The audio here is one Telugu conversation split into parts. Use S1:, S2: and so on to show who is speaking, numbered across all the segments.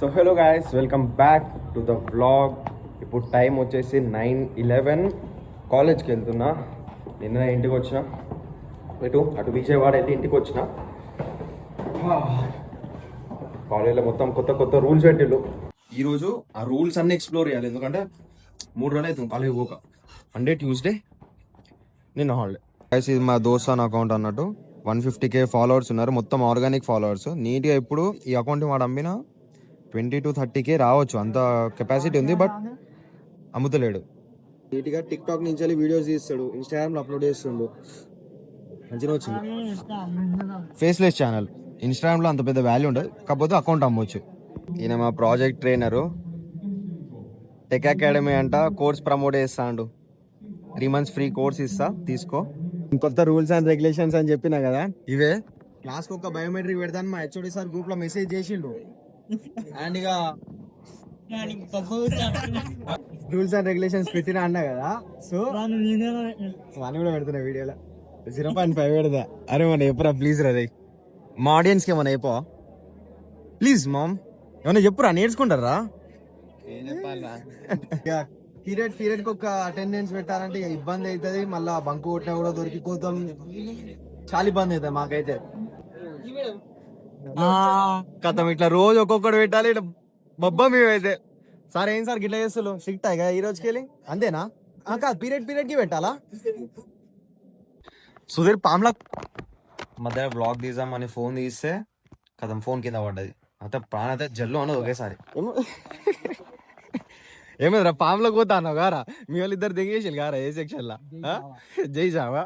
S1: So hello guys, welcome back to the vlog. ఇప్పుడు టైం వచ్చేసి 9:11. కాలేజ్కి వెళ్తున్నా. నిన్న ఇంటికి వచ్చిన, అటు విజయవాడ వెళ్ళి ఇంటికి వచ్చిన. కాలేజ్లో మొత్తం కొత్త కొత్త రూల్స్ పెట్టిళ్ళు. ఈరోజు ఆ రూల్స్ అన్నీ ఎక్స్ప్లోర్ చేయాలి, ఎందుకంటే 3 రోజులు అవుతుంది కాలేజ్ పోక. మండే ట్యూస్డే నిన్న హాలిడే. గైస్, ఇది మా దోస్తాన్ అకౌంట్ అన్నట్టు. 150K ఫాలోవర్స్ ఉన్నారు, మొత్తం ఆర్గానిక్ ఫాలోవర్స్. నీట్గా ఇప్పుడు ఈ అకౌంట్ వాడు అమ్మిన 20 to 30K రావచ్చు, అంత కెపాసిటీ ఉంది. బట్ అమ్ముతలేడు. నీట్గా టిక్ టాక్ నుంచి వెళ్ళి వీడియోస్ తీస్తాడు, ఇన్స్టాగ్రామ్లో అప్లోడ్ చేస్తుండు. మంచిగా వచ్చింది. Faceless channel. ఇన్స్టాగ్రామ్లో అంత పెద్ద వాల్యూ ఉండదు, కాకపోతే అకౌంట్ అమ్మవచ్చు. ఈయన మా ప్రాజెక్ట్ ట్రైనరు. టెక్ అకాడమీ అంట కోర్స్ ప్రమోట్ చేస్తాడు. 3 months ఫ్రీ కోర్స్ ఇస్తా, తీసుకో. కొత్త రూల్స్ అండ్ రెగ్యులేషన్స్ అని చెప్పినా కదా, ఇవే. క్లాస్కి ఒక బయోమెట్రిక్ పెడతాను మా హెచ్ఓడి సార్ గ్రూప్లో మెసేజ్ చేసిండు. అండ్ ఇక రూల్స్ అండ్ రెగ్యులేషన్స్ పెట్టినా అన్నా కదా, సో వాని కూడా పెడుతున్నా వీడియోలో. 0.5 పెడతా. అరే మన ఎప్పురా ప్లీజ్ రా, మా ఆడియన్స్కి ఏమన్నా చెప్పా ప్లీజ్. మామ్ ఏమన్నా చెప్పురా, నేర్చుకుంటారా? పీరియడ్ కి ఒక అటెండెన్స్ పెట్టాలంటే ఇబ్బంది అవుతుంది. మళ్ళీ బంకు కొట్టినా కూడా దొరికిపోతాం, చాలా ఇబ్బంది అవుతుంది మాకైతే. కథం ఇట్లా రోజు ఒక్కొక్కటి పెట్టాలి. ఇట్లా బొబ్బా మేమైతే. సార్ ఏం సార్ గిట్లా చేస్తాను స్ట్రిక్ట్ అయ్యా ఈ రోజుకి వెళ్ళి, అంతేనా? కాదు, పీరియడ్ కి పెట్టాలా? సుధీర్ పామ్లా మధ్య బ్లాగ్ తీసామని ఫోన్ తీస్తే కథం ఫోన్ కింద పడ్డది. అంతే ప్రాణ అయితే జల్లు అన్నది ఒకేసారి. ఏమైందిరా, పామ్లోకి పోతా అన్నావు గారా? మీ వాళ్ళు ఇద్దరు దిగేసి గారా ఏ సెక్షన్ లా? జై జావా.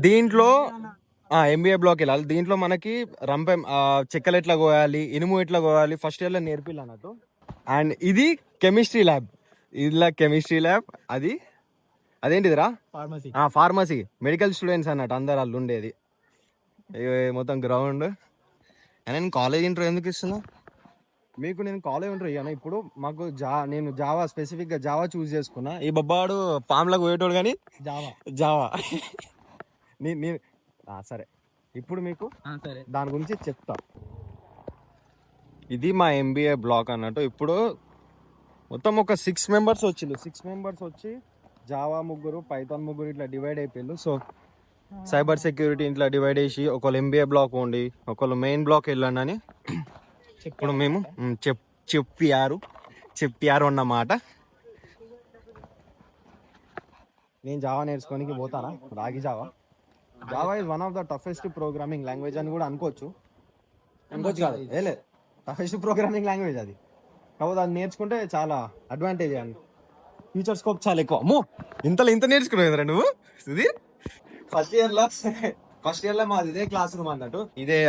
S1: దీంట్లో ఎంబీఏ బ్లాక్ వెళ్ళాలి. దీంట్లో మనకి రంపం చెక్కలు ఎట్లా కోయాలి, ఇనుము ఎట్లా కోయాలి ఫస్ట్ ఇయర్లో నేర్పిల్లు అన్నట్టు. అండ్ ఇది కెమిస్ట్రీ ల్యాబ్. ఇలా కెమిస్ట్రీ ల్యాబ్. అదేంటిదిరా? ఫార్మసీ. మెడికల్ స్టూడెంట్స్ అన్నట్టు అందరు వాళ్ళు ఉండేది. మొత్తం గ్రౌండ్. అండ్ నేను కాలేజ్ ఇంటర్ ఎందుకు ఇస్తున్నా మీకు, నేను కాలేజ్ ఇంటర్ ఇయ్యాను. ఇప్పుడు మాకు నేను జావా, స్పెసిఫిక్గా జావా చూస్ చేసుకున్నా. ఈ బొబ్బాడు పామ్లకు పోయేటోడు కానీ జావా సరే. ఇప్పుడు మీకు దాని గురించి చెప్తా. ఇది మా ఎంబీఏ బ్లాక్ అన్నట్టు. ఇప్పుడు మొత్తం ఒక 6 members వచ్చిండు. 6 members వచ్చి జావా 3, పైథాన్ 3 ఇట్లా డివైడ్ అయిపోయిండు. సో సైబర్ సెక్యూరిటీ ఇట్లా డివైడ్ చేసి ఒకళ్ళు ఎంబీఏ బ్లాక్ ఉండి ఒకళ్ళు మెయిన్ బ్లాక్ వెళ్ళండి అని ఇప్పుడు మేము చెప్పారు అన్నమాట. నేను జావా నేర్చుకోనికి పోతానా? రాగి Java is one of the toughest programming language అని కూడా అనుకోవచ్చు కాదు, లేదు, టఫెస్ట్ ప్రోగ్రామింగ్ లాంగ్వేజ్ అది. కాకపోతే అది నేర్చుకుంటే చాలా అడ్వాంటేజ్ అని, ఫ్యూచర్ స్కోప్ చాలా ఎక్కువ. అమ్మో, ఇంత నేర్చుకున్నావు నువ్వు సుధీర్? ఫస్ట్ ఇయర్లో మాది ఇదే క్లాస్ రూమ్ అన్నట్టు. ఇదే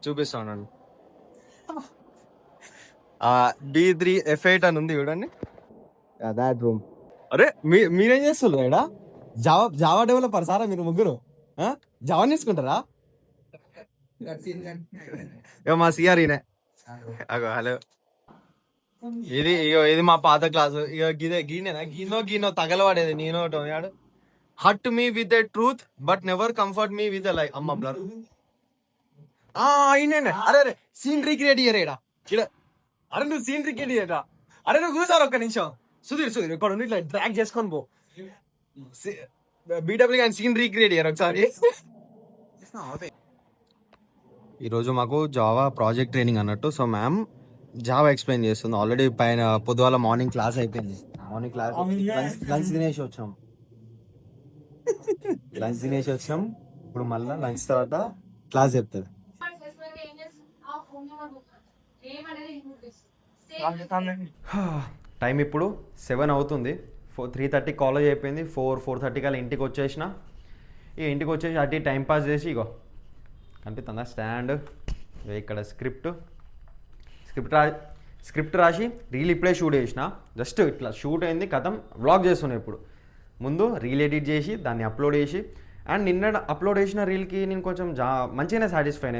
S1: చూపిస్తా ఉన్నాను. B3F8 అని ఉంది చూడండి, దాట్ రూమ్. అరే మీరేం చేస్తున్నారు ఇక్కడ? జావా డెవలపర్ సారా మీరు ముగ్గురు? జావా నేర్చుకుంటారా? మా సిఆర్ ఈయనే. హలో, ఇది మా పాత క్లాసు. గీనో తగలవాడేది నేను యాడు. Hurt me with a truth but never comfort me with a lie. అమ్మ బ్లర్. అరే సీన్ రీక్రియేట్ చేయరా ఇక్కడ. అరే నువ్వు సీన్ రీక్రియేట్ చేయరా? అరే నువ్వు కూర్చోరు ఒక్క నిమిషం. సుధీర్ ఇక్కడ ఉండి ఇట్లా డ్రాగ్ చేసుకొని పో. బీడబ్ల్యూ అండ్ సీన్ రీక్రియేట్ చేయరు ఒకసారి. ఈరోజు మాకు జావా ప్రాజెక్ట్ ట్రైనింగ్ అన్నట్టు. సో మ్యామ్ జావా ఎక్స్ప్లెయిన్ చేస్తుంది. ఆల్రెడీ పైన పొద్దుగాల మార్నింగ్ క్లాస్ అయిపోయింది. మార్నింగ్ క్లాస్ లంచ్ తినేసి వచ్చినాం. ఇప్పుడు మళ్ళీ లంచ్ తర్వాత క్లాస్ చెప్తుంది. టైం ఇప్పుడు 7 అవుతుంది. 3:30 కాలేజ్ అయిపోయింది. 4:30 కల్లా ఇంటికి వచ్చేసిన. ఇంటికి వచ్చేసి అటు టైం పాస్ చేసి ఇగో కనిపిస్తుందా స్టాండ్, ఇక్కడ స్క్రిప్ట్ రాసి రీల్ ఇప్పుడే షూట్ చేసిన. జస్ట్ ఇట్లా షూట్ అయింది, కథం వ్లాగ్ చేస్తున్నాను. ఇప్పుడు ముందు రీల్ ఎడిట్ చేసి దాన్ని అప్లోడ్ చేసి, అండ్ నిన్న అప్లోడ్ చేసిన రీల్కి నేను కొంచెం మంచిగానే సాటిస్ఫై అయినా.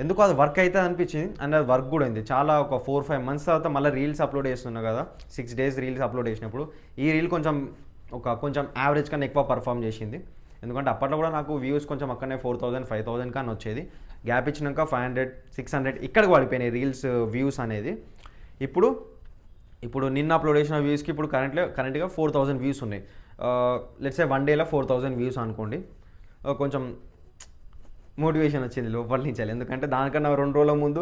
S1: ఎందుకు అది వర్క్ అవుతుంది అనిపించింది. అండ్ అది వర్క్ కూడా అయింది. చాలా ఒక 4-5 months తర్వాత మళ్ళీ రీల్స్ అప్లోడ్ చేస్తున్నా కదా, 6 days రీల్స్ అప్లోడ్ చేసినప్పుడు ఈ రీల్ కొంచెం యావరేజ్ కన్నా ఎక్కువ పర్ఫామ్ చేసింది. ఎందుకంటే అప్పట్లో కూడా నాకు వ్యూస్ కొంచెం అక్కడనే 4,000-5,000 కానీ వచ్చేది.
S2: గ్యాప్ ఇచ్చినాక 500 600 ఇక్కడికి పడిపోయినాయి రీల్స్ వ్యూస్ అనేది. ఇప్పుడు నిన్న అప్లోడ్ చేసిన వ్యూస్కి ఇప్పుడు కరెంట్గా 4000 వ్యూస్ ఉన్నాయి. లెట్స్ సే 1 డేలో 4000 వ్యూస్ అనుకోండి. కొంచెం మోటివేషన్ వచ్చింది లోపల నుంచి. ఎందుకంటే దానికన్నా 2 రోజుల ముందు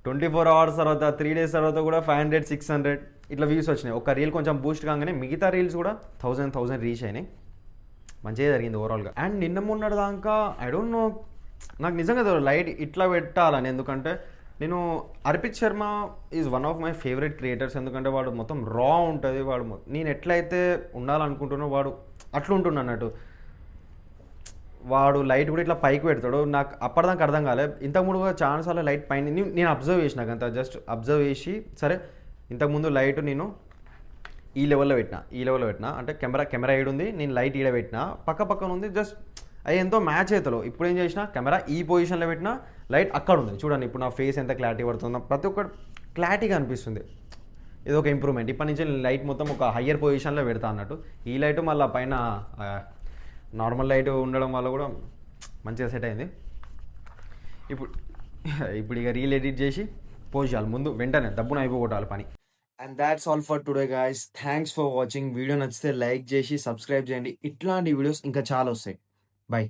S2: 24 అవర్స్ తర్వాత 3 డేస్ తర్వాత కూడా 500 600 ఇట్లా వ్యూస్ వచ్చినాయి. ఒక రీల్ కొంచెం బూస్ట్ కాగానే మిగతా రీల్స్ కూడా 1000 రీచ్ అయినాయి. మంచిగా జరిగింది ఓవరాల్గా. అండ్ నిన్న మొన్నటి దాకా ఐ డోంట్ నో, నాకు నిజంగా లైట్ ఇట్లా పెట్టాలని. ఎందుకంటే నేను Arpit Sharma is one of my favourite creators. ఎందుకంటే వాడు మొత్తం రా ఉంటుంది. నేను ఎట్లయితే ఉండాలనుకుంటున్నా వాడు అట్లా ఉంటున్నా అన్నట్టు. వాడు లైట్ కూడా ఇట్లా పైకి పెడతాడు. నాకు అప్పటిదాకా అర్థం కాలేదు. ఇంతకుముందు కూడా చాలాసార్లు లైట్ పైన నేను అబ్జర్వ్ చేసిన, అంత జస్ట్ అబ్జర్వ్ చేసి సరే ఇంతకుముందు లైట్ నేను ఈ లెవెల్లో పెట్టినా అంటే కెమెరా ఉంది, నేను లైట్ ఈడ పెట్టినా, పక్కన ఉంది. జస్ట్ అవి ఎంతో మ్యాచ్ అవుతాడు. ఇప్పుడు ఏం చేసినా కెమెరా ఈ పొజిషన్లో పెట్టినా, లైట్ అక్కడ ఉంది. చూడండి ఇప్పుడు నా ఫేస్ ఎంత క్లారిటీ పడుతుందో, ప్రతి ఒక్కటి క్లారిటీగా అనిపిస్తుంది. ఇది ఒక ఇంప్రూవ్మెంట్. ఇప్పటి నుంచి లైట్ మొత్తం ఒక హయ్యర్ పొజిషన్లో పెడతా అన్నట్టు. ఈ లైట్ మళ్ళీ పైన నార్మల్ లైట్ ఉండడం వల్ల కూడా మంచిగా సెట్ అయింది. ఇప్పుడు ఇక రీల్ ఎడిట్ చేసి పోస్ట్ చేయాలి. ముందు వెంటనే డబ్బును అయిపోగొట్టాలి పని.
S1: And that's all for today guys. Thanks for watching. Video నచ్చితే లైక్ చేసి సబ్స్క్రైబ్ చేయండి. ఇట్లాంటి వీడియోస్ ఇంకా చాలా వస్తాయి. బై.